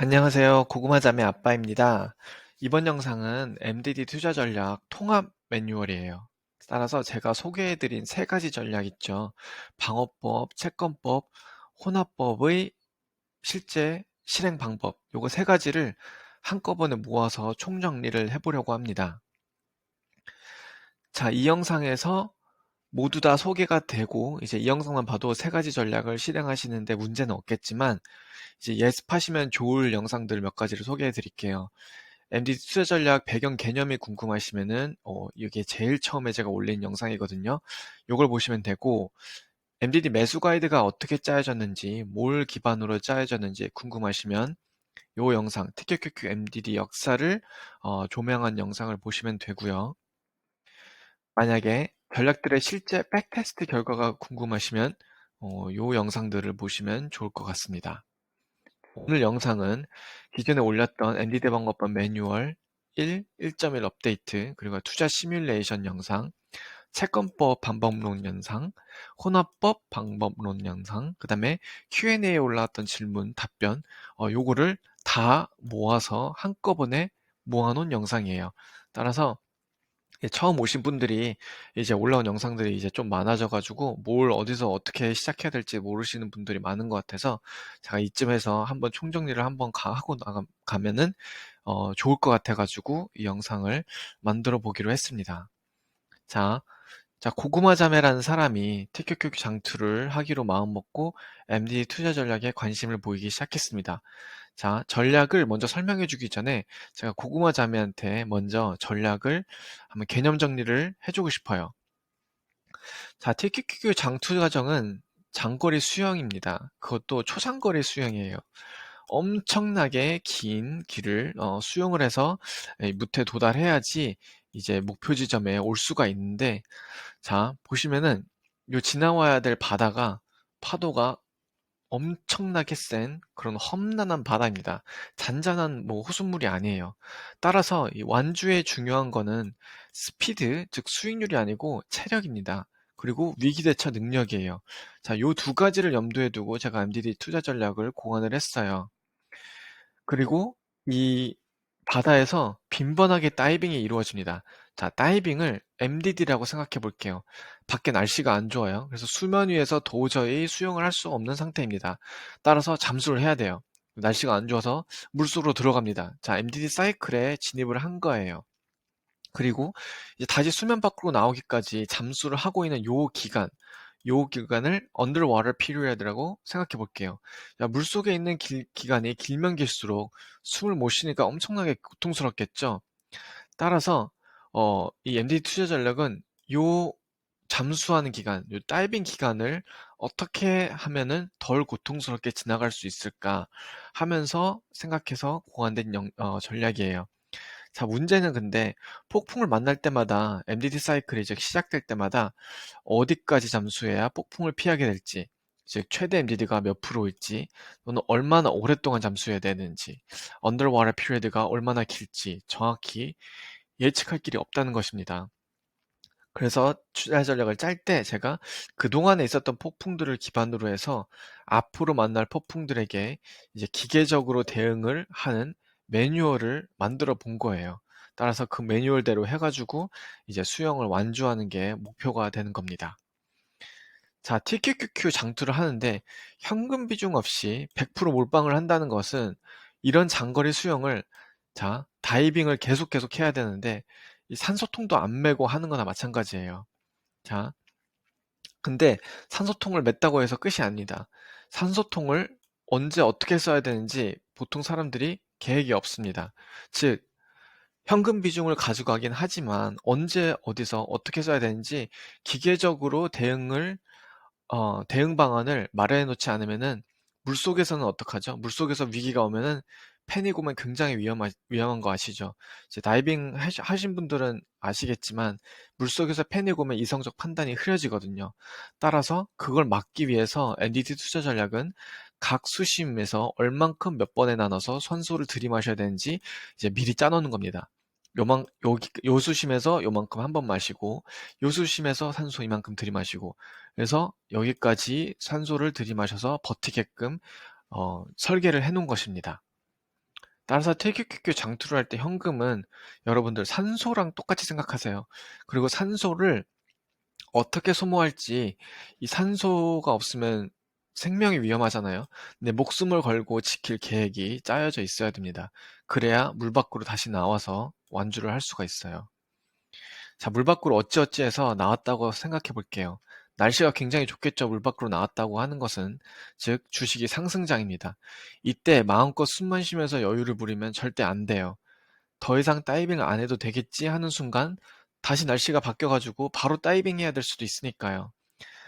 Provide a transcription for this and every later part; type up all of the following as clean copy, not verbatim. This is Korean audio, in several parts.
안녕하세요. 고구마자매 아빠입니다. 이번 영상은 MDD 투자 전략 통합 매뉴얼이에요. 따라서 제가 소개해드린 세 가지 전략 있죠. 방어법, 채권법, 혼합법의 실제 실행 방법. 요거 세 가지를 한꺼번에 모아서 총정리를 해보려고 합니다. 자, 이 영상에서 모두 다 소개가 되고 이제 이 영상만 봐도 세 가지 전략을 실행하시는데 문제는 없겠지만 이제 예습하시면 좋을 영상들 몇 가지를 소개해 드릴게요. MD 투자 전략 배경 개념이 궁금하시면은 이게 제일 처음에 제가 올린 영상이거든요. 요걸 보시면 되고 MDD 매수 가이드가 어떻게 짜여졌는지 뭘 기반으로 짜여졌는지 궁금하시면 요 영상 TQQQ MDD 역사를 조명한 영상을 보시면 되고요. 만약에 전략들의 실제 백테스트 결과가 궁금하시면 요 영상들을 보시면 좋을 것 같습니다. 오늘 영상은 기존에 올렸던 MDD 방어법 매뉴얼 1.1 업데이트, 그리고 투자 시뮬레이션 영상, 채권법 방법론 영상, 혼합법 방법론 영상, 그 다음에 Q&A에 올라왔던 질문, 답변, 요거를 다 모아서 한꺼번에 모아놓은 영상이에요. 따라서 처음 오신 분들이 이제 올라온 영상들이 이제 좀 많아져가지고 뭘 어디서 어떻게 시작해야 될지 모르시는 분들이 많은 것 같아서 제가 이쯤에서 한번 총정리를 한번 하고 가면은 좋을 것 같아가지고 이 영상을 만들어 보기로 했습니다. 자, 고구마 자매라는 사람이 TQQQ 장투를 하기로 마음먹고 MD 투자 전략에 관심을 보이기 시작했습니다. 자, 전략을 먼저 설명해 주기 전에 제가 고구마 자매한테 먼저 전략을 한번 개념 정리를 해주고 싶어요. 자, TQQQ 장투 과정은 장거리 수영입니다. 그것도 초장거리 수영이에요. 엄청나게 긴 길을 수영을 해서 무태 도달해야지 이제 목표 지점에 올 수가 있는데, 자, 보시면은 요 지나와야 될 바다가 파도가 엄청나게 센 그런 험난한 바다입니다. 잔잔한 뭐 호수물이 아니에요. 따라서 이 완주에 중요한 거는 스피드, 즉 수익률이 아니고 체력입니다. 그리고 위기 대처 능력이에요. 자, 요 두 가지를 염두에 두고 제가 MDD 투자 전략을 고안을 했어요. 그리고 이 바다에서 빈번하게 다이빙이 이루어집니다. 자, 다이빙을 MDD라고 생각해 볼게요. 밖에 날씨가 안 좋아요. 그래서 수면 위에서 도저히 수영을 할 수 없는 상태입니다. 따라서 잠수를 해야 돼요. 날씨가 안 좋아서 물속으로 들어갑니다. 자, MDD 사이클에 진입을 한 거예요. 그리고 이제 다시 수면 밖으로 나오기까지 잠수를 하고 있는 요 기간을 underwater period라고 생각해 볼게요. 야, 물속에 있는 기간이 길면 길수록 숨을 못 쉬니까 엄청나게 고통스럽겠죠. 따라서 이 MD 투자 전략은 요 잠수하는 기간, 요 다이빙 기간을 어떻게 하면은 덜 고통스럽게 지나갈 수 있을까 하면서 생각해서 고안된 전략이에요. 자, 문제는 근데 폭풍을 만날 때마다 MDT 사이클이 즉 시작될 때마다 어디까지 잠수해야 폭풍을 피하게 될지, 즉 최대 MDD가 몇 프로일지, 또는 얼마나 오랫동안 잠수해야 되는지, 언더워터 피리어드가 얼마나 길지 정확히 예측할 길이 없다는 것입니다. 그래서 투자 전략을 짤 때 제가 그동안에 있었던 폭풍들을 기반으로 해서 앞으로 만날 폭풍들에게 이제 기계적으로 대응을 하는 매뉴얼을 만들어 본 거예요. 따라서 그 매뉴얼대로 해가지고 이제 수영을 완주하는 게 목표가 되는 겁니다. 자, TQQQ 장투를 하는데 현금 비중 없이 100% 몰빵을 한다는 것은 이런 장거리 수영을, 자, 다이빙을 계속 해야 되는데 이 산소통도 안 메고 하는 거나 마찬가지예요. 자, 근데 산소통을 맸다고 해서 끝이 아닙니다. 산소통을 언제 어떻게 써야 되는지 보통 사람들이 계획이 없습니다. 즉, 현금 비중을 가져가긴 하지만 언제 어디서 어떻게 써야 되는지 기계적으로 대응 방안을 마련해 놓지 않으면은 물속에서는 어떡하죠? 물속에서 위기가 오면은 패닉 오면 굉장히 위험한 거 아시죠? 이제 다이빙 하신 분들은 아시겠지만 물속에서 패닉 오면 이성적 판단이 흐려지거든요. 따라서 그걸 막기 위해서 NDT 투자 전략은 각 수심에서 얼만큼 몇 번에 나눠서 산소를 들이마셔야 되는지 이제 미리 짜놓는 겁니다. 요 수심에서 요만큼 한 번 마시고, 요 수심에서 산소 이만큼 들이마시고, 그래서 여기까지 산소를 들이마셔서 버티게끔 설계를 해 놓은 것입니다. 따라서 TQQQ 장투를 할 때 현금은 여러분들 산소랑 똑같이 생각하세요. 그리고 산소를 어떻게 소모할지, 이 산소가 없으면 생명이 위험하잖아요. 근데 목숨을 걸고 지킬 계획이 짜여져 있어야 됩니다. 그래야 물 밖으로 다시 나와서 완주를 할 수가 있어요. 자, 물 밖으로 어찌어찌해서 나왔다고 생각해 볼게요. 날씨가 굉장히 좋겠죠. 물 밖으로 나왔다고 하는 것은, 즉 주식이 상승장입니다. 이때 마음껏 숨만 쉬면서 여유를 부리면 절대 안 돼요. 더 이상 다이빙 안 해도 되겠지 하는 순간 다시 날씨가 바뀌어가지고 바로 다이빙 해야 될 수도 있으니까요.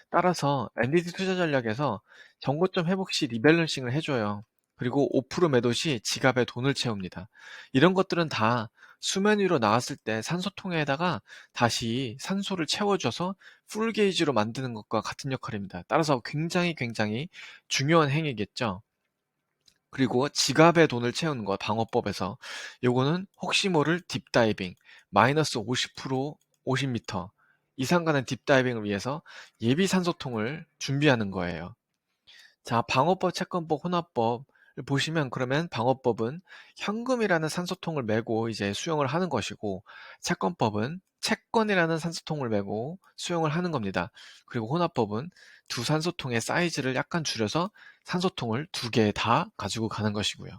따라서 엔디디 투자 전략에서 정고점 회복 시 리밸런싱을 해줘요. 그리고 5% 매도 시 지갑에 돈을 채웁니다. 이런 것들은 다 수면 위로 나왔을 때 산소통에다가 다시 산소를 채워줘서 풀 게이지로 만드는 것과 같은 역할입니다. 따라서 굉장히 중요한 행위겠죠. 그리고 지갑에 돈을 채우는 거 방어법에서 요거는 혹시 모를 딥다이빙 마이너스 50% 50m 이상 가는 딥다이빙을 위해서 예비 산소통을 준비하는 거예요. 자, 방어법, 채권법, 혼합법을 보시면 그러면 방어법은 현금이라는 산소통을 메고 이제 수영을 하는 것이고 채권법은 채권이라는 산소통을 메고 수영을 하는 겁니다. 그리고 혼합법은 두 산소통의 사이즈를 약간 줄여서 산소통을 두 개 다 가지고 가는 것이고요.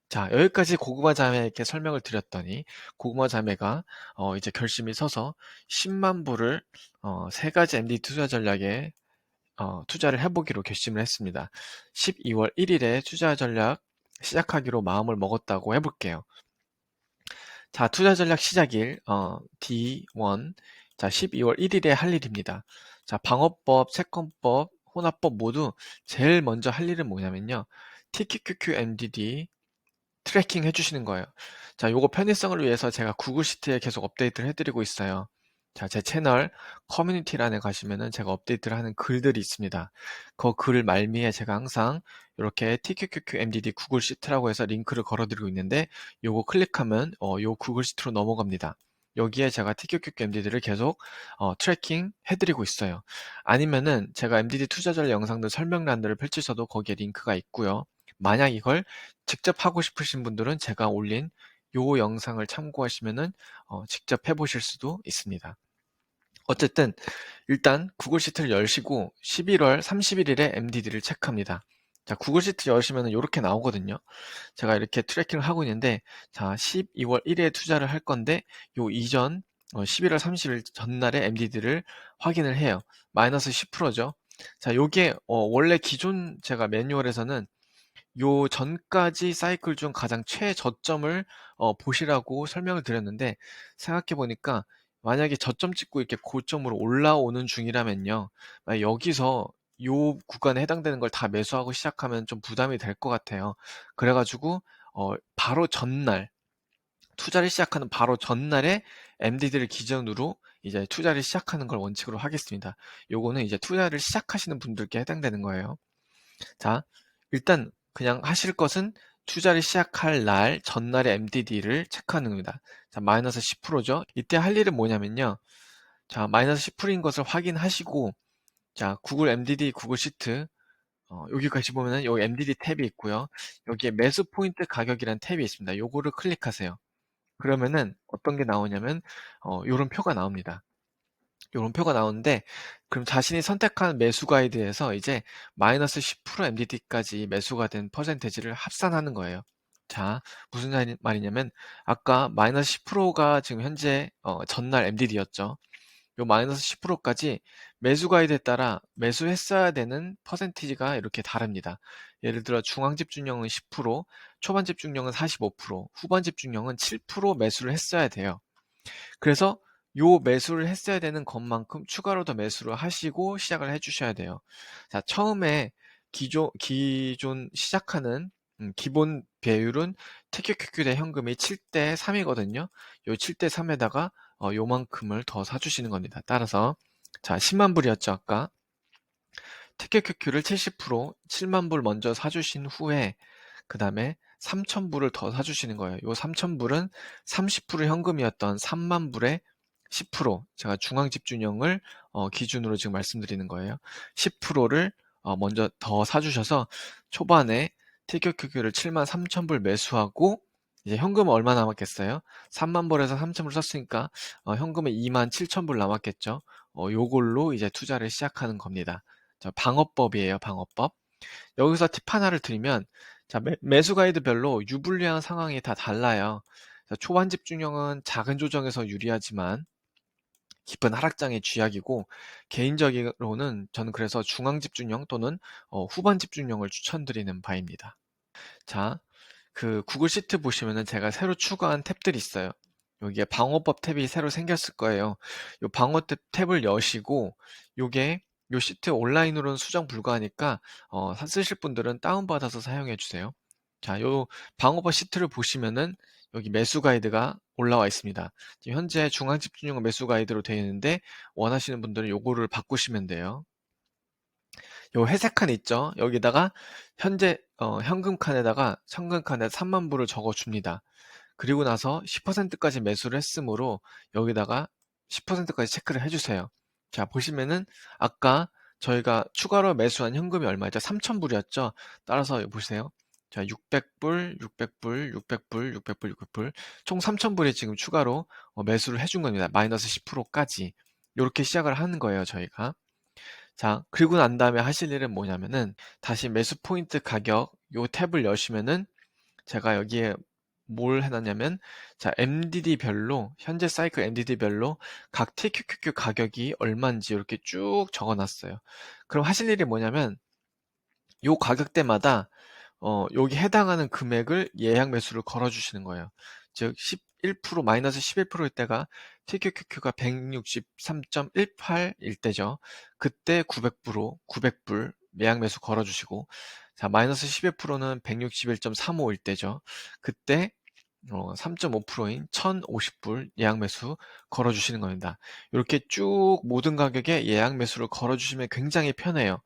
자, 여기까지 고구마 자매에게 설명을 드렸더니 고구마 자매가 이제 결심이 서서 10만 불을 세 가지 MD 투자 전략에 투자를 해보기로 결심을 했습니다. 12월 1일에 투자 전략 시작하기로 마음을 먹었다고 해볼게요. 자, 투자 전략 시작일, D1. 자, 12월 1일에 할 일입니다. 자, 방어법, 채권법, 혼합법 모두 제일 먼저 할 일은 뭐냐면요. TQQQ MDD 트래킹 해주시는 거예요. 자, 요거 편의성을 위해서 제가 구글 시트에 계속 업데이트를 해드리고 있어요. 자, 제 채널 커뮤니티란에 가시면은 제가 업데이트를 하는 글들이 있습니다. 그 글 말미에 제가 항상 이렇게 TQQQ MDD 구글 시트라고 해서 링크를 걸어드리고 있는데 요거 클릭하면 요 구글 시트로 넘어갑니다. 여기에 제가 TQQQ MDD를 계속 트래킹 해드리고 있어요. 아니면은 제가 MDD 투자 전략 영상들 설명란들을 펼치셔도 거기에 링크가 있고요. 만약 이걸 직접 하고 싶으신 분들은 제가 올린 요 영상을 참고하시면은 직접 해보실 수도 있습니다. 어쨌든 일단 구글 시트를 열시고 11월 31일에 MDD를 체크합니다. 자, 구글 시트 열시면 이렇게 나오거든요. 제가 이렇게 트래킹을 하고 있는데, 자, 12월 1일에 투자를 할 건데, 요 이전 11월 30일 전날에 MDD를 확인을 해요. 마이너스 10%죠. 자, 요게 원래 기존 제가 매뉴얼에서는 요 전까지 사이클 중 가장 최저점을 보시라고 설명을 드렸는데 생각해 보니까 만약에 저점 찍고 이렇게 고점으로 올라오는 중이라면요. 만약 여기서 요 구간에 해당되는 걸 다 매수하고 시작하면 좀 부담이 될 것 같아요. 그래가지고 바로 전날 투자를 시작하는 바로 전날에 MDD를 기준으로 이제 투자를 시작하는 걸 원칙으로 하겠습니다. 요거는 이제 투자를 시작하시는 분들께 해당되는 거예요. 자, 일단 그냥 하실 것은 투자를 시작할 날 전날의 MDD를 체크하는 겁니다. 자, 마이너스 10%죠. 이때 할 일은 뭐냐면요. 자, 마이너스 10%인 것을 확인하시고, 자, 구글 MDD, 구글 시트, 여기까지 보면은 여기 MDD 탭이 있고요. 여기에 매수 포인트 가격이라는 탭이 있습니다. 요거를 클릭하세요. 그러면은 어떤 게 나오냐면, 요런 표가 나옵니다. 요런 표가 나오는데, 그럼 자신이 선택한 매수 가이드에서 이제 마이너스 10% MDT까지 매수가 된 퍼센테지를 합산하는 거예요. 자, 무슨 말이냐면, 아까 마이너스 10%가 지금 현재 전날 MDD였죠. 요 마이너스 10%까지 매수 가이드에 따라 매수했어야 되는 퍼센티지가 이렇게 다릅니다. 예를 들어 중앙 집중력은 10%, 초반 집중력은 45%, 후반 집중력은 7% 매수를 했어야 돼요. 그래서 요 매수를 했어야 되는 것만큼 추가로 더 매수를 하시고 시작을 해주셔야 돼요. 자, 처음에 기존 시작하는 기본 배율은 TQQQ 대 현금이 7대 3이거든요. 요 7대 3에다가 요만큼을 더 사주시는 겁니다. 따라서 자, 10만 불이었죠, 아까. TQQQ를 70% 7만 불 먼저 사주신 후에 그 다음에 3천 불을 더 사주시는 거예요. 요 3천 불은 30% 현금이었던 3만 불에 10% 제가 중앙 집중형을 기준으로 지금 말씀드리는 거예요. 10%를 먼저 더 사주셔서 초반에 TQQQ를 73,000불 매수하고 이제 현금은 얼마 남았겠어요? 30,000불에서 3,000불 썼으니까 현금은 27,000불 남았겠죠. 요걸로 이제 투자를 시작하는 겁니다. 자, 방어법이에요, 방어법. 여기서 팁 하나를 드리면, 자, 매수 가이드별로 유불리한 상황이 다 달라요. 자, 초반 집중력은 작은 조정에서 유리하지만 깊은 하락장의 쥐약이고, 개인적으로는 저는 그래서 중앙 집중형 또는 후반 집중형을 추천드리는 바입니다. 자, 그 구글 시트 보시면은 제가 새로 추가한 탭들이 있어요. 여기에 방어법 탭이 새로 생겼을 거예요. 요 방어법 탭을 여시고 요게 요 시트 온라인으로는 수정 불가하니까 쓰실 분들은 다운받아서 사용해 주세요. 자, 요 방어법 시트를 보시면은 여기 매수 가이드가 올라와 있습니다. 지금 현재 중앙 집중형 매수 가이드로 되어 있는데 원하시는 분들은 요거를 바꾸시면 돼요. 요 회색 칸 있죠? 여기다가 현재 현금 칸에다가 현금 칸에 3만 불을 적어 줍니다. 그리고 나서 10%까지 매수를 했으므로 여기다가 10%까지 체크를 해주세요. 자, 보시면은 아까 저희가 추가로 매수한 현금이 얼마였죠? 3,000불이었죠? 따라서 보세요. 자, 600불, 600불, 600불, 600불, 600불. 총 3,000불이 지금 추가로 매수를 해준 겁니다. 마이너스 10%까지. 이렇게 시작을 하는 거예요, 저희가. 자, 그리고 난 다음에 하실 일은 뭐냐면은 다시 매수 포인트 가격 요 탭을 여시면은 제가 여기에 뭘 해놨냐면 자, MDD별로 현재 사이클 MDD별로 각 TQQQ 가격이 얼마인지 이렇게 쭉 적어놨어요. 그럼 하실 일이 뭐냐면 요 가격대마다 여기 해당하는 금액을 예약 매수를 걸어주시는 거예요. 즉 11% 마이너스 11%일 때가 TQQQ가 163.18일 때죠. 그때 900불 예약 매수 걸어주시고 자 마이너스 11%는 161.35일 때죠. 그때 3.5%인 1,050불 예약 매수 걸어주시는 겁니다. 이렇게 쭉 모든 가격에 예약 매수를 걸어주시면 굉장히 편해요.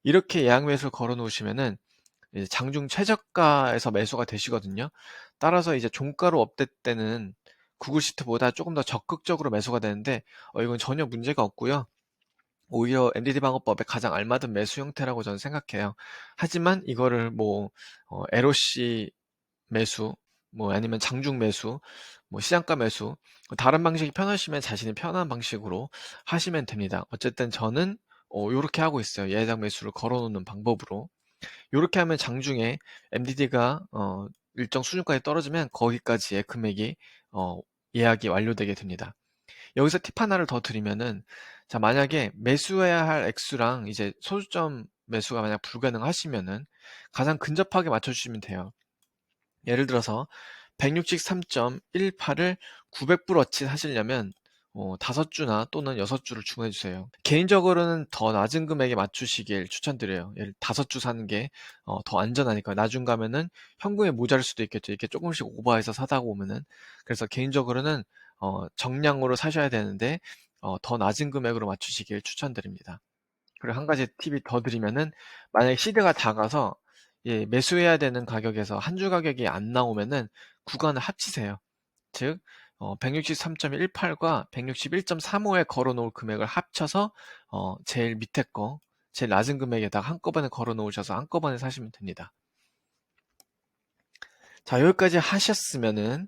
이렇게 예약 매수를 걸어 놓으시면은 이제 장중 최저가에서 매수가 되시거든요. 따라서 이제 종가로 업될 때는 구글 시트보다 조금 더 적극적으로 매수가 되는데 이건 전혀 문제가 없고요. 오히려 MDD 방어법에 가장 알맞은 매수 형태라고 저는 생각해요. 하지만 이거를 뭐 LOC 매수, 뭐 아니면 장중 매수, 뭐 시장가 매수, 다른 방식이 편하시면 자신이 편한 방식으로 하시면 됩니다. 어쨌든 저는 요렇게 하고 있어요. 예약 매수를 걸어놓는 방법으로. 요렇게 하면 장중에 MDD가 일정 수준까지 떨어지면 거기까지의 금액이 예약이 완료되게 됩니다. 여기서 팁 하나를 더 드리면은 자 만약에 매수해야 할 액수랑 이제 소주점 매수가 만약 불가능하시면은 가장 근접하게 맞춰주시면 돼요. 예를 들어서 163.18을 900불어치 하시려면 5주나 또는 6주를 주문해 주세요. 개인적으로는 더 낮은 금액에 맞추시길 추천드려요. 예를 5주 사는 게 더 안전하니까 나중 가면은 현금이 모자랄 수도 있겠죠. 이렇게 조금씩 오버해서 사다 보면은. 그래서 개인적으로는 정량으로 사셔야 되는데 더 낮은 금액으로 맞추시길 추천드립니다. 그리고 한 가지 팁이 더 드리면은 만약에 시드가 작아서 예, 매수해야 되는 가격에서 한 주 가격이 안 나오면은 구간을 합치세요. 즉 163.18과 161.35에 걸어 놓을 금액을 합쳐서 제일 밑에 거 제일 낮은 금액에다가 한꺼번에 걸어 놓으셔서 한꺼번에 사시면 됩니다. 자, 여기까지 하셨으면은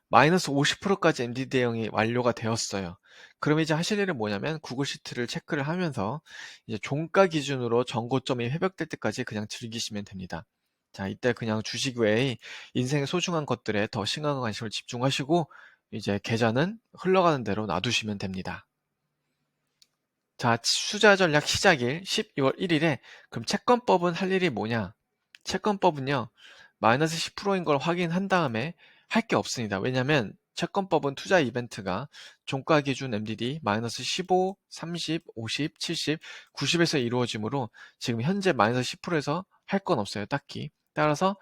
마이너스 50%까지 MD 대응이 완료가 되었어요. 그럼 이제 하실 일은 뭐냐면 구글 시트를 체크를 하면서 이제 종가 기준으로 전고점이 회복될 때까지 그냥 즐기시면 됩니다. 자, 이때 그냥 주식 외에 인생의 소중한 것들에 더 심각한 관심을 집중하시고 이제 계좌는 흘러가는 대로 놔두시면 됩니다. 자, 투자 전략 시작일 12월 1일에 그럼 채권법은 할 일이 뭐냐? 채권법은요, 마이너스 10%인 걸 확인한 다음에 할 게 없습니다. 왜냐면 채권법은 투자 이벤트가 종가 기준 MDD 마이너스 15, 30, 50, 70, 90에서 이루어지므로 지금 현재 마이너스 10%에서 할 건 없어요. 딱히. 따라서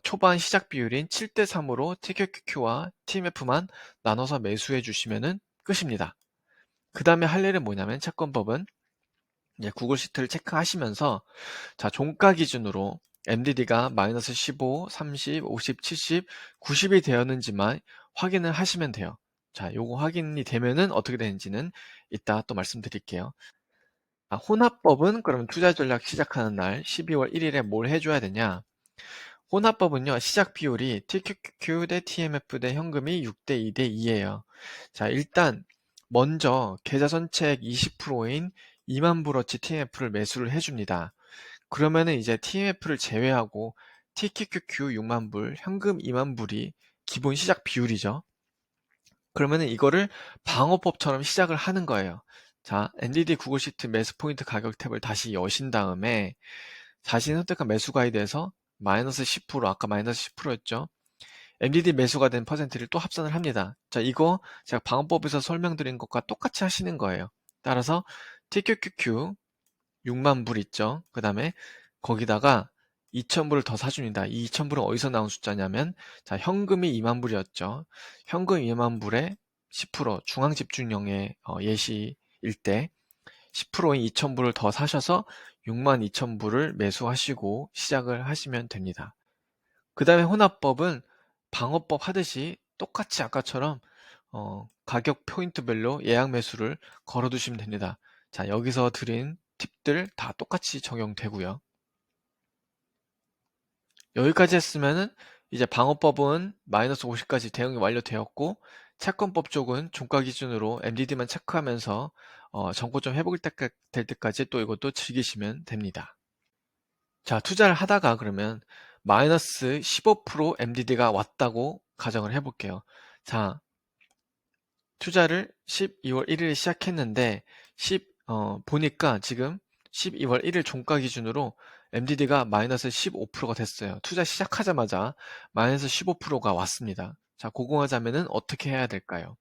초반 시작 비율인 7대 3으로 TQQQ와 TMF만 나눠서 매수해 주시면은 끝입니다. 그 다음에 할 일은 뭐냐면 채권법은 이제 구글 시트를 체크하시면서 자 종가 기준으로 MDD가 마이너스 15, 30, 50, 70, 90이 되었는지만 확인을 하시면 돼요. 자, 요거 확인이 되면은 어떻게 되는지는 이따 또 말씀드릴게요. 혼합법은 그럼 투자 전략 시작하는 날 12월 1일에 뭘 해줘야 되냐? 혼합법은요, 시작 비율이 TQQQ 대 TMF 대 현금이 6대 2대 2예요. 자, 일단 먼저 계좌 선책 20%인 2만 불어치 TMF를 매수를 해줍니다. 그러면은 이제 TMF를 제외하고 TQQQ 6만 불, 현금 2만 불이 기본 시작 비율이죠. 그러면은 이거를 방어법처럼 시작을 하는 거예요. 자, NDD 구글 시트 매수 포인트 가격 탭을 다시 여신 다음에 자신이 선택한 매수 가이드에서 마이너스 10%, 아까 마이너스 10%였죠. MDD 매수가 된 퍼센트를 또 합산을 합니다. 자, 이거 제가 방어법에서 설명드린 것과 똑같이 하시는 거예요. 따라서 TQQQ 6만 불 있죠. 그 다음에 거기다가 2,000불을 더 사줍니다. 이 2,000불은 어디서 나온 숫자냐면, 자, 현금이 2만 불이었죠. 현금 2만 불에 10% 중앙집중령의 예시일 때 10%인 2,000불을 더 사셔서 6만 2,000불을 매수하시고 시작을 하시면 됩니다. 그 다음에 혼합법은 방어법 하듯이 똑같이 아까처럼 가격 포인트별로 예약 매수를 걸어두시면 됩니다. 자, 여기서 드린 팁들 다 똑같이 적용되고요. 여기까지 했으면은 이제 방어법은 마이너스 50까지 대응이 완료되었고, 채권법 쪽은 종가 기준으로 MDD만 체크하면서 정고점 회복이 될 때까지 또 이것도 즐기시면 됩니다. 자, 투자를 하다가 그러면 마이너스 15% MDD가 왔다고 가정을 해볼게요. 자, 투자를 12월 1일에 시작했는데 보니까 지금 12월 1일 종가 기준으로 MDD가 마이너스 15%가 됐어요. 투자 시작하자마자 마이너스 15%가 왔습니다. 자, 고공하자면은 어떻게 해야 될까요?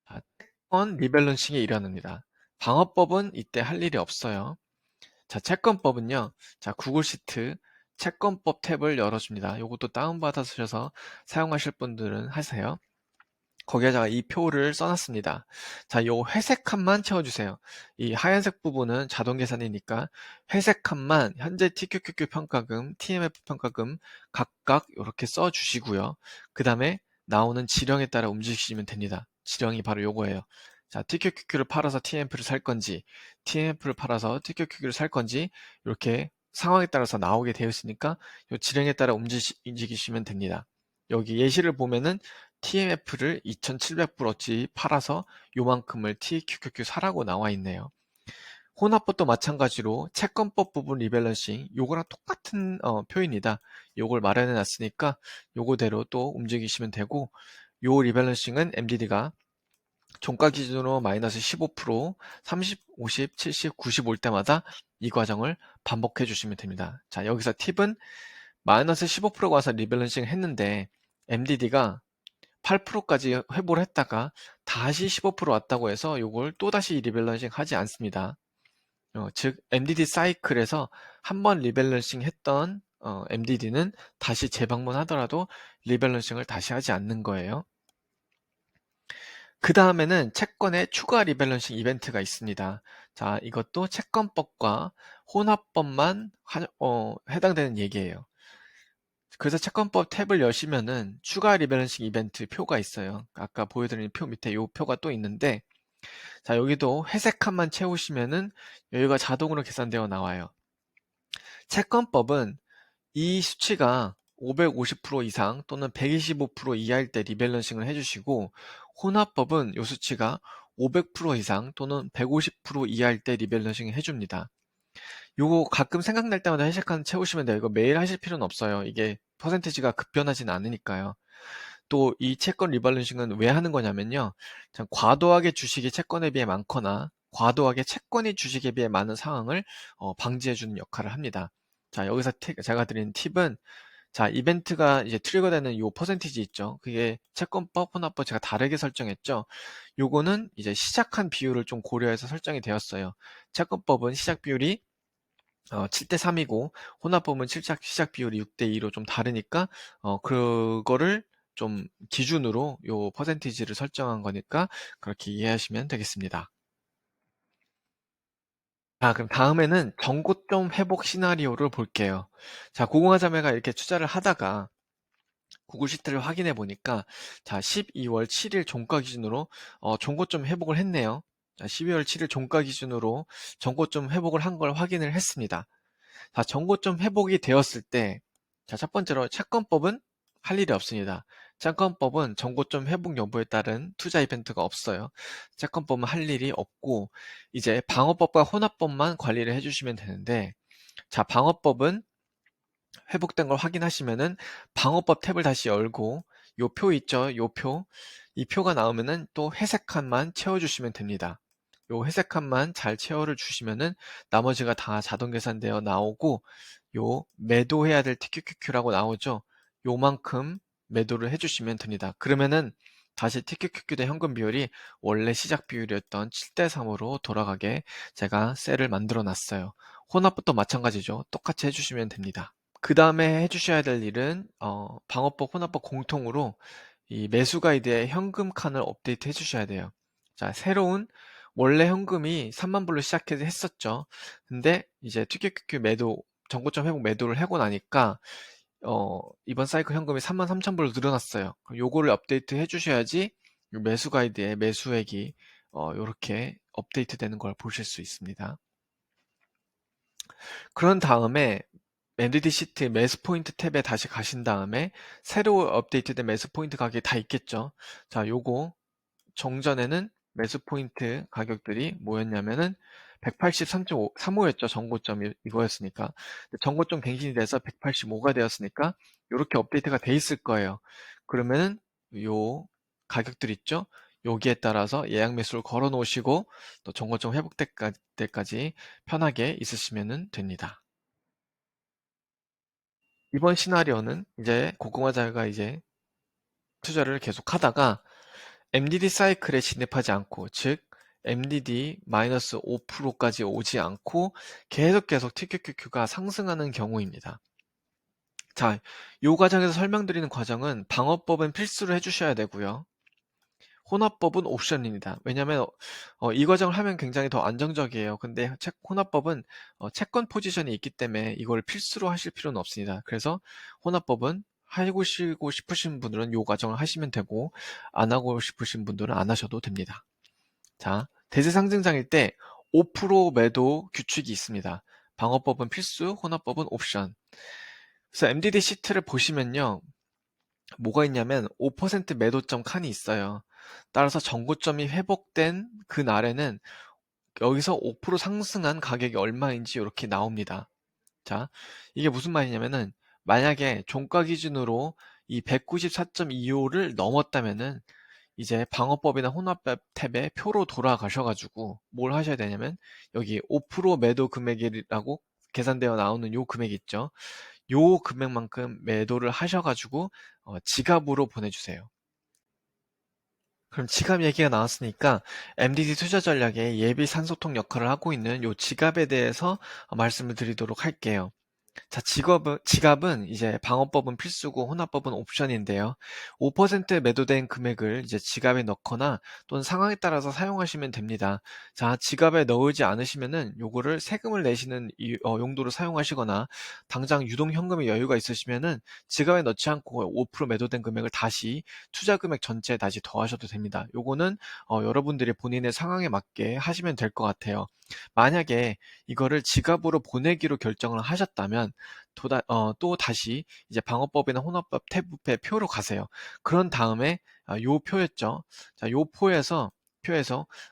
자, 채권 리밸런싱이 일어납니다. 방어법은 이때 할 일이 없어요. 자, 채권법은요. 자, 구글 시트 채권법 탭을 열어줍니다. 이것도 다운받아서 사용하실 분들은 하세요. 거기에다가 이 표를 써놨습니다. 자, 요 회색 칸만 채워주세요. 이 하얀색 부분은 자동 계산이니까 회색 칸만 현재 TQQQ 평가금, TMF 평가금 각각 이렇게 써주시고요. 그 다음에 나오는 지령에 따라 움직이시면 됩니다. 지령이 바로 요거예요. 자, TQQQ를 팔아서 TMF를 살 건지, TMF를 팔아서 TQQQ를 살 건지 이렇게 상황에 따라서 나오게 되어 있으니까 요 지령에 따라 움직이시면 됩니다. 여기 예시를 보면은 TMF를 2,700불어치 팔아서 요만큼을 TQQQ 사라고 나와 있네요. 혼합법도 마찬가지로 채권법 부분 리밸런싱 요거랑 똑같은 표입니다. 요걸 마련해 놨으니까 요거대로 또 움직이시면 되고, 요 리밸런싱은 MDD가 종가 기준으로 마이너스 15%, 30, 50, 70, 90 올 때마다 이 과정을 반복해 주시면 됩니다. 자, 여기서 팁은 마이너스 15%가 와서 리밸런싱 했는데 MDD가 8%까지 회복을 했다가 다시 15% 왔다고 해서 이걸 또다시 리밸런싱 하지 않습니다. 즉 MDD 사이클에서 한번 리밸런싱 했던 MDD는 다시 재방문하더라도 리밸런싱을 다시 하지 않는 거예요. 그 다음에는 채권의 추가 리밸런싱 이벤트가 있습니다. 자, 이것도 채권법과 혼합법만 해당되는 얘기예요. 그래서 채권법 탭을 여시면은 추가 리밸런싱 이벤트 표가 있어요. 아까 보여드린 표 밑에 이 표가 또 있는데, 자, 여기도 회색 칸만 채우시면은 여기가 자동으로 계산되어 나와요. 채권법은 이 수치가 550% 이상 또는 125% 이하일 때 리밸런싱을 해주시고, 혼합법은 이 수치가 500% 이상 또는 150% 이하일 때 리밸런싱을 해줍니다. 요거 가끔 생각날 때마다 회색 칸 채우시면 돼요. 이거 매일 하실 필요는 없어요. 이게 퍼센티지가 급변하진 않으니까요. 또 이 채권 리밸런싱은 왜 하는 거냐면요. 참 과도하게 주식이 채권에 비해 많거나 과도하게 채권이 주식에 비해 많은 상황을 방지해주는 역할을 합니다. 자, 여기서 제가 드린 팁은, 자, 이벤트가 이제 트리거되는 요 퍼센티지 있죠. 그게 채권법, 혼합법 제가 다르게 설정했죠. 요거는 이제 시작한 비율을 좀 고려해서 설정이 되었어요. 채권법은 시작 비율이 7대 3이고 혼합법은 시작 비율이 6대 2로 좀 다르니까 그거를 좀 기준으로 요 퍼센티지를 설정한 거니까 그렇게 이해하시면 되겠습니다. 자, 그럼 다음에는 정고점 회복 시나리오를 볼게요. 자, 고공화자매가 이렇게 투자를 하다가 구글 시트를 확인해 보니까, 자, 12월 7일 종가 기준으로 종고점 회복을 했네요. 자, 12월 7일 종가 기준으로 전고점 회복을 한 걸 확인을 했습니다. 자, 전고점 회복이 되었을 때, 자, 첫 번째로 채권법은 할 일이 없습니다. 채권법은 전고점 회복 여부에 따른 투자 이벤트가 없어요. 채권법은 할 일이 없고, 이제 방어법과 혼합법만 관리를 해주시면 되는데, 자, 방어법은 회복된 걸 확인하시면은 방어법 탭을 다시 열고, 요 표 있죠? 요 표. 이 표가 나오면은 또 회색 칸만 채워주시면 됩니다. 요 회색 칸만 잘 채워를 주시면은 나머지가 다 자동 계산되어 나오고, 요 매도해야 될 TQQQ라고 나오죠? 요만큼 매도를 해주시면 됩니다. 그러면은 다시 TQQQ 대 현금 비율이 원래 시작 비율이었던 7대3으로 돌아가게 제가 셀을 만들어 놨어요. 혼합부터 마찬가지죠. 똑같이 해주시면 됩니다. 그 다음에 해주셔야 될 일은 방어법, 혼합법 공통으로 이 매수 가이드에 현금 칸을 업데이트 해주셔야 돼요. 자, 새로운 원래 현금이 3만 불로 시작해서 했었죠. 근데 이제 TQQQ 매도, 전고점 회복 매도를 하고 나니까 이번 사이클 현금이 3만 3천 불로 늘어났어요. 그럼 요거를 업데이트 해주셔야지 요 매수 가이드에 매수액이 요렇게 업데이트 되는 걸 보실 수 있습니다. 그런 다음에 MDD 시트 매수 포인트 탭에 다시 가신 다음에 새로 업데이트된 매수 포인트 가격이 다 있겠죠. 자, 요거 정전에는 매수 포인트 가격들이 뭐였냐면은 183.35였죠. 전고점이 이거였으니까. 전고점 갱신이 돼서 185가 되었으니까 이렇게 업데이트가 돼 있을 거예요. 그러면은 요 가격들 있죠. 여기에 따라서 예약 매수를 걸어 놓으시고 또 전고점 회복 때까지 편하게 있으시면 됩니다. 이번 시나리오는 이제 고공화자가 이제 투자를 계속 하다가 MDD 사이클에 진입하지 않고, 즉 MDD-5%까지 오지 않고 계속 TQQQ가 상승하는 경우입니다. 자, 이 과정에서 설명드리는 과정은 방어법은 필수로 해주셔야 되고요. 혼합법은 옵션입니다. 왜냐하면 이 과정을 하면 굉장히 더 안정적이에요. 근데 혼합법은 채권 포지션이 있기 때문에 이걸 필수로 하실 필요는 없습니다. 그래서 혼합법은 하고 싶으신 분들은 이 과정을 하시면 되고 안 하고 싶으신 분들은 안 하셔도 됩니다. 자, 대세 상승장일 때 5% 매도 규칙이 있습니다. 방어법은 필수, 혼합법은 옵션. 그래서 MDD 시트를 보시면요. 뭐가 있냐면 5% 매도점 칸이 있어요. 따라서 전고점이 회복된 그 날에는 여기서 5% 상승한 가격이 얼마인지 이렇게 나옵니다. 자, 이게 무슨 말이냐면은 만약에 종가 기준으로 이 194.25를 넘었다면은 이제 방어법이나 혼합법 탭에 표로 돌아가셔가지고 뭘 하셔야 되냐면 여기 5% 매도 금액이라고 계산되어 나오는 요 금액 있죠. 요 금액만큼 매도를 하셔가지고 지갑으로 보내주세요. 그럼 지갑 얘기가 나왔으니까 MDD 투자 전략의 예비 산소통 역할을 하고 있는 요 지갑에 대해서 말씀을 드리도록 할게요. 자, 지갑은 이제 방어법은 필수고 혼합법은 옵션인데요. 5% 매도된 금액을 이제 지갑에 넣거나 또는 상황에 따라서 사용하시면 됩니다. 자, 지갑에 넣지 않으시면은 요거를 세금을 내시는 용도로 사용하시거나 당장 유동 현금의 여유가 있으시면은 지갑에 넣지 않고 5% 매도된 금액을 다시 투자 금액 전체에 다시 더하셔도 됩니다. 요거는 여러분들이 본인의 상황에 맞게 하시면 될 것 같아요. 만약에 이거를 지갑으로 보내기로 결정을 하셨다면 또 다시 이제 방어법이나 혼합법 탭에 표로 가세요. 그런 다음에 요 표였죠. 자, 요 표에서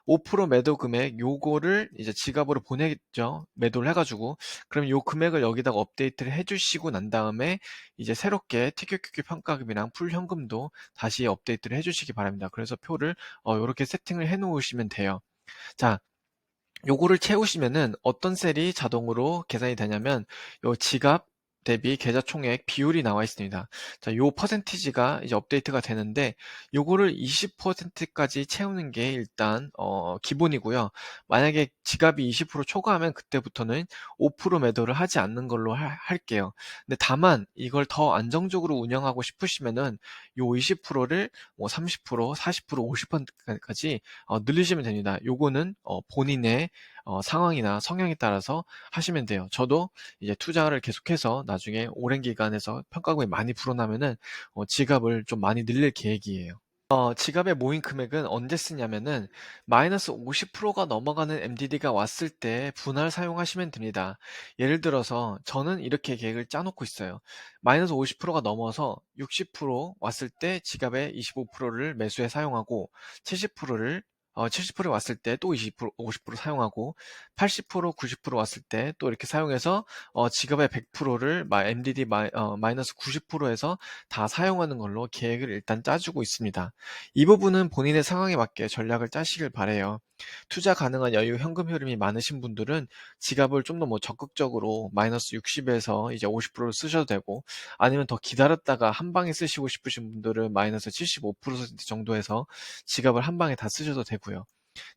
5% 매도 금액 요거를 이제 지갑으로 보내겠죠. 매도를 해가지고 그럼 요 금액을 여기다가 업데이트를 해주시고 난 다음에 이제 새롭게 TQQQ 평가금이랑 풀 현금도 다시 업데이트를 해주시기 바랍니다. 그래서 표를 이렇게 세팅을 해 놓으시면 돼요. 자, 요거를 채우시면은 어떤 셀이 자동으로 계산이 되냐면 요 지갑 대비 계좌 총액 비율이 나와 있습니다. 자, 요 퍼센티지가 이제 업데이트가 되는데 요거를 20%까지 채우는 게 일단 기본이고요. 만약에 지갑이 20% 초과하면 그때부터는 5% 매도를 하지 않는 걸로 할게요. 근데 다만 이걸 더 안정적으로 운영하고 싶으시면은 요 20%를 뭐 30%, 40%, 50%까지 늘리시면 됩니다. 요거는 본인의 상황이나 성향에 따라서 하시면 돼요. 저도 이제 투자를 계속해서 나중에 오랜 기간에서 평가금이 많이 불어나면은 지갑을 좀 많이 늘릴 계획이에요. 지갑에 모인 금액은 언제 쓰냐면은 마이너스 50%가 넘어가는 MDD가 왔을 때 분할 사용하시면 됩니다. 예를 들어서 저는 이렇게 계획을 짜놓고 있어요. 마이너스 50%가 넘어서 60% 왔을 때 지갑의 25%를 매수에 사용하고 70%를 70% 왔을 때 또 20%, 50% 사용하고 80%, 90% 왔을 때 또 이렇게 사용해서 지갑의 100%를 MDD 마이너스 90%에서 다 사용하는 걸로 계획을 일단 짜주고 있습니다. 이 부분은 본인의 상황에 맞게 전략을 짜시길 바래요. 투자 가능한 여유 현금 흐름이 많으신 분들은 지갑을 좀 더 뭐 적극적으로 마이너스 60에서 이제 50%를 쓰셔도 되고, 아니면 더 기다렸다가 한 방에 쓰시고 싶으신 분들은 마이너스 75% 정도에서 지갑을 한 방에 다 쓰셔도 되고요.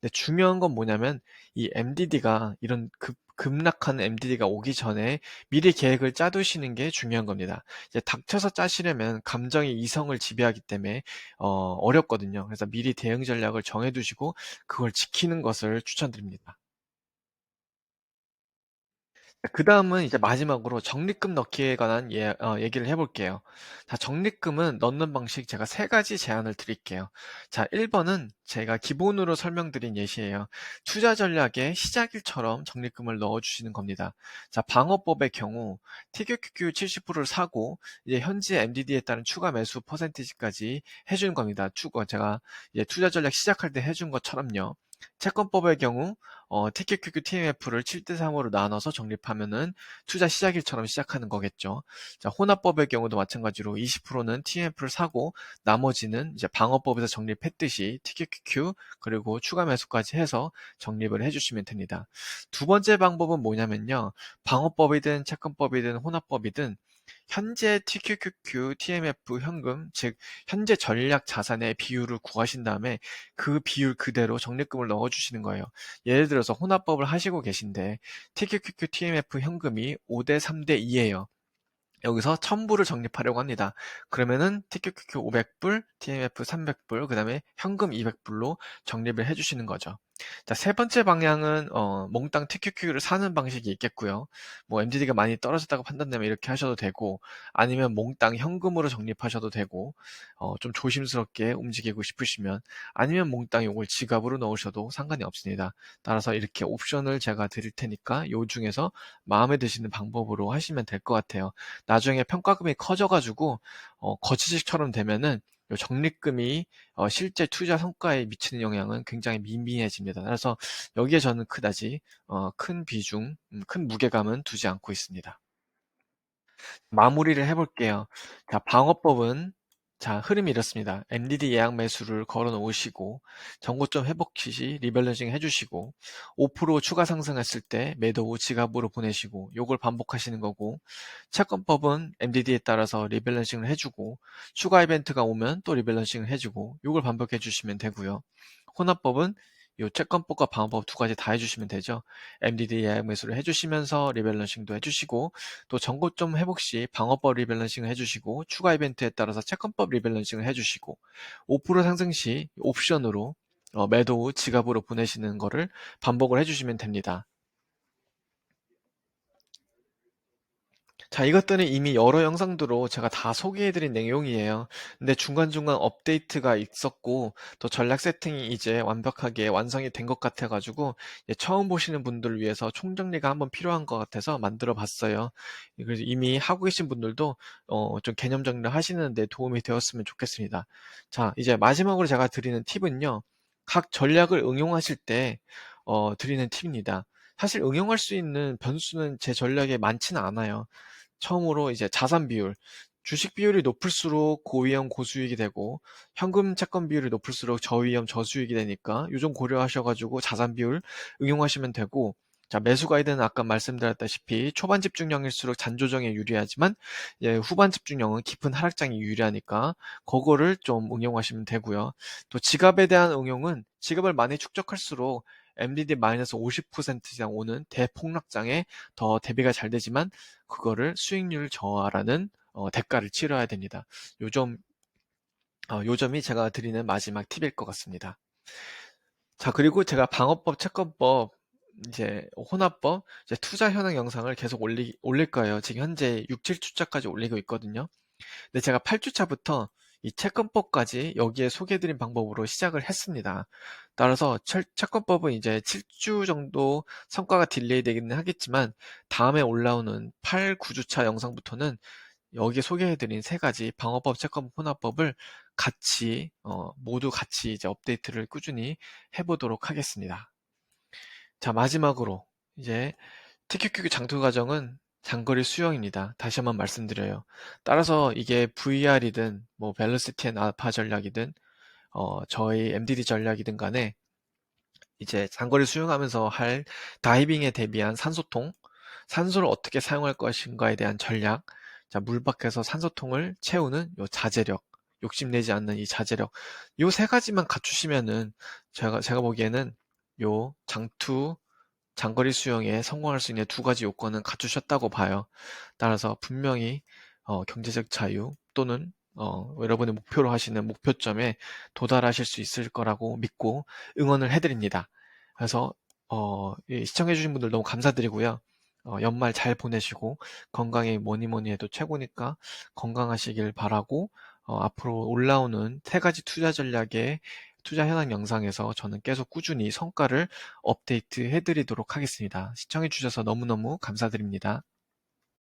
근데 중요한 건 뭐냐면 이 MDD가 이런 급락하는 MDD가 오기 전에 미리 계획을 짜두시는 게 중요한 겁니다. 이제 닥쳐서 짜시려면 감정이 이성을 지배하기 때문에 어렵거든요. 그래서 미리 대응 전략을 정해두시고 그걸 지키는 것을 추천드립니다. 그 다음은 이제 마지막으로 적립금 넣기에 관한 얘기를 해볼게요. 자, 적립금은 넣는 방식 제가 세 가지 제안을 드릴게요. 자, 1번은 제가 기본으로 설명드린 예시예요. 투자 전략의 시작일처럼 적립금을 넣어주시는 겁니다. 자, 방어법의 경우 TQQQ 70%를 사고 이제 현재 MDD에 따른 추가 매수 퍼센티지까지 해주는 겁니다. 제가 이제 투자 전략 시작할 때 해준 것처럼요. 채권법의 경우 TQQQ TMF를 7대3으로 나눠서 적립하면은 투자 시작일처럼 시작하는 거겠죠. 자, 혼합법의 경우도 마찬가지로 20%는 TMF를 사고 나머지는 이제 방어법에서 적립했듯이 TQQQ 그리고 추가 매수까지 해서 적립을 해주시면 됩니다. 두 번째 방법은 뭐냐면요. 방어법이든 채권법이든 혼합법이든 현재 TQQQ, TMF 현금, 즉 현재 전략 자산의 비율을 구하신 다음에 그 비율 그대로 적립금을 넣어주시는 거예요. 예를 들어서 혼합법을 하시고 계신데 TQQQ, TMF 현금이 5대 3대 2예요. 여기서 1000불을 적립하려고 합니다. 그러면은 TQQQ 500불, TMF 300불, 그 다음에 현금 200불로 적립을 해주시는 거죠. 자, 세 번째 방향은 몽땅 TQQ를 사는 방식이 있겠고요. 뭐 MDD가 많이 떨어졌다고 판단되면 이렇게 하셔도 되고, 아니면 몽땅 현금으로 적립하셔도 되고, 좀 조심스럽게 움직이고 싶으시면, 아니면 몽땅 이걸 지갑으로 넣으셔도 상관이 없습니다. 따라서 이렇게 옵션을 제가 드릴 테니까 요 중에서 마음에 드시는 방법으로 하시면 될 것 같아요. 나중에 평가금이 커져가지고 거치식처럼 되면은 요 적립금이 실제 투자 성과에 미치는 영향은 굉장히 미미해집니다. 그래서 여기에 저는 그다지 큰 비중, 큰 무게감은 두지 않고 있습니다. 마무리를 해볼게요. 자, 방어법은 자, 흐름이 이렇습니다. MDD 예약 매수를 걸어 놓으시고 정고점 회복 시 리밸런싱 해주시고 5% 추가 상승했을 때 매도 후 지갑으로 보내시고 요걸 반복하시는 거고, 채권법은 MDD에 따라서 리밸런싱을 해주고 추가 이벤트가 오면 또 리밸런싱을 해주고 요걸 반복해 주시면 되고요. 혼합법은 요 채권법과 방어법 두 가지 다 해주시면 되죠. MDD 예약 매수를 해주시면서 리밸런싱도 해주시고, 또 전고점 회복 시 방어법 리밸런싱을 해주시고, 추가 이벤트에 따라서 채권법 리밸런싱을 해주시고, 5% 상승 시 옵션으로 매도 후 지갑으로 보내시는 거를 반복을 해주시면 됩니다. 자, 이것들은 이미 여러 영상들로 제가 다 소개해드린 내용이에요. 근데 중간중간 업데이트가 있었고, 또 전략 세팅이 이제 완벽하게 완성이 된 것 같아가지고, 처음 보시는 분들을 위해서 총정리가 한번 필요한 것 같아서 만들어 봤어요. 그래서 이미 하고 계신 분들도 좀 개념 정리를 하시는데 도움이 되었으면 좋겠습니다. 자, 이제 마지막으로 제가 드리는 팁은요. 각 전략을 응용하실 때 드리는 팁입니다. 사실 응용할 수 있는 변수는 제 전략에 많지는 않아요. 처음으로 이제 자산 비율, 주식 비율이 높을수록 고위험 고수익이 되고 현금 채권 비율이 높을수록 저위험 저수익이 되니까 요점 고려하셔가지고 자산 비율 응용하시면 되고, 자, 매수 가이드는 아까 말씀드렸다시피 초반 집중형일수록 잔조정에 유리하지만 후반 집중형은 깊은 하락장이 유리하니까 그거를 좀 응용하시면 되고요. 또 지갑에 대한 응용은 지갑을 많이 축적할수록 MDD-50% 이상 오는 대폭락장에 더 대비가 잘 되지만 그거를 수익률 저하라는 대가를 치러야 됩니다. 요점, 요점이 제가 드리는 마지막 팁일 것 같습니다. 자, 그리고 제가 방어법, 채권법, 이제 혼합법, 이제 투자 현황 영상을 계속 올릴 거예요. 지금 현재 6, 7주차까지 올리고 있거든요. 근데 제가 8주차부터 이 채권법까지 여기에 소개해드린 방법으로 시작을 했습니다. 따라서 채권법은 이제 7주 정도 성과가 딜레이 되기는 하겠지만 다음에 올라오는 8, 9주차 영상부터는 여기에 소개해드린 세 가지 방어법, 채권법, 혼합법을 같이 모두 같이 이제 업데이트를 꾸준히 해보도록 하겠습니다. 자, 마지막으로 이제 TQQ 장투 과정은 장거리 수영입니다. 다시 한번 말씀드려요. 따라서 이게 VR이든 뭐 벨로시티 앤 알파 전략이든 저희 MDD 전략이든 간에 이제 장거리 수영하면서 할 다이빙에 대비한 산소통, 산소를 어떻게 사용할 것인가에 대한 전략, 자, 물 밖에서 산소통을 채우는 요 자제력, 욕심내지 않는 이 자제력, 요 세 가지만 갖추시면은 제가 보기에는 요 장거리 수영에 성공할 수 있는 두 가지 요건은 갖추셨다고 봐요. 따라서 분명히 경제적 자유 또는 여러분의 목표로 하시는 목표점에 도달하실 수 있을 거라고 믿고 응원을 해드립니다. 그래서 시청해주신 분들 너무 감사드리고요. 연말 잘 보내시고 건강이 뭐니 뭐니 해도 최고니까 건강하시길 바라고 앞으로 올라오는 세 가지 투자 전략의 투자 현황 영상에서 저는 계속 꾸준히 성과를 업데이트 해드리도록 하겠습니다. 시청해주셔서 너무너무 감사드립니다.